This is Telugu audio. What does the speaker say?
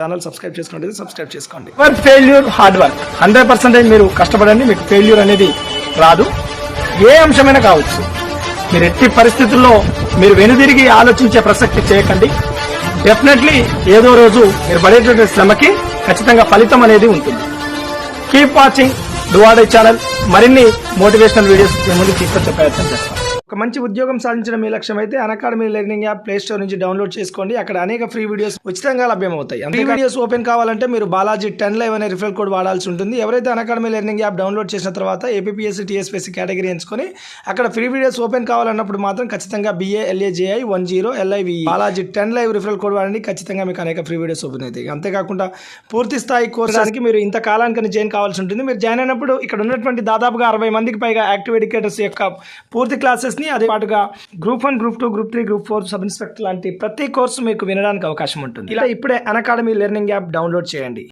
ఛానల్ సబ్స్క్రైబ్ చేసుకోండి, సబ్స్క్రైబ్ చేసుకోండి. ఫెయిల్యూర్ హార్డ్ వర్క్ 100% మీరు కష్టపడండి, మీకు ఫెయిల్యూర్ అనేది రాదు. ఏ అంశమైనా కావచ్చు. మీరు ఎట్టి పరిస్థితుల్లో మీరు వెనుదిరిగి ఆలోచించే ప్రసక్తి చేయకండి. డెఫినెట్లీ ఏదో రోజు మీరు పడేటువంటి శ్రమకి ఖచ్చితంగా ఫలితం అనేది ఉంటుంది. కీప్ వాచింగ్ డువాడే ఛానల్. మరిన్ని మోటివేషనల్ వీడియోస్ ముందు తీసుకొచ్చే ప్రయత్నం చేస్తాం. ఒక మంచి ఉద్యోగం సాధించడం మీ లక్ష్యం అయితే academy learning app play store నుంచి డౌన్లోడ్ చేసుకోండి. అక్కడ అనేక ఫ్రీ వీడియోస్ ఉచితంగా లభ్యమవుతాయి. ఫ్రీ వీడియోస్ ఓపెన్ కావాలంటే మీరు బాలాజీ 10 Live అనే రిఫరల్ కోడ్ వాడాల్సి ఉంటుంది. ఎవరైతే అకాడమీ లెర్నింగ్ యాప్ డౌన్లోడ్ చేసిన తర్వాత ఏపీఎస్సీ టీఎస్పీఎస్సీ కేటగిరీ ఎంచుకొని అక్కడ ఫ్రీ వీడియోస్ ఓపెన్ కావాలన్నప్పుడు మాత్రం ఖచ్చితంగా BALAJI 10 LIVE Balaji 10 Live referral code వాడండి. ఖచ్చితంగా మీకు అనేక ఫ్రీ వీడియోస్ ఓపెన్ అవుతాయి. అంతేకాకుండా పూర్తి స్థాయి కోర్సానికి మీరు ఇంత కాలానికి జాయిన్ కావాల్సి ఉంటుంది. మీరు జాయిన్ అయినప్పుడు ఇక్కడ ఉన్నటువంటి దాదాపుగా 60 మందికి పైగా యాక్టివ్ ఎడ్యుకేటర్స్ యొక్క పూర్తి క్లాసెస్ ని అదే పాటుగా group 1, group 2, group 3, group 4 sub inspector లాంటి ప్రతి కోర్సు మీకు వినడానికి అవకాశం ఉంటుంది. ఇలా ఇప్పుడే అకాడమీ లెర్నింగ్ యాప్ డౌన్లోడ్ చేయండి.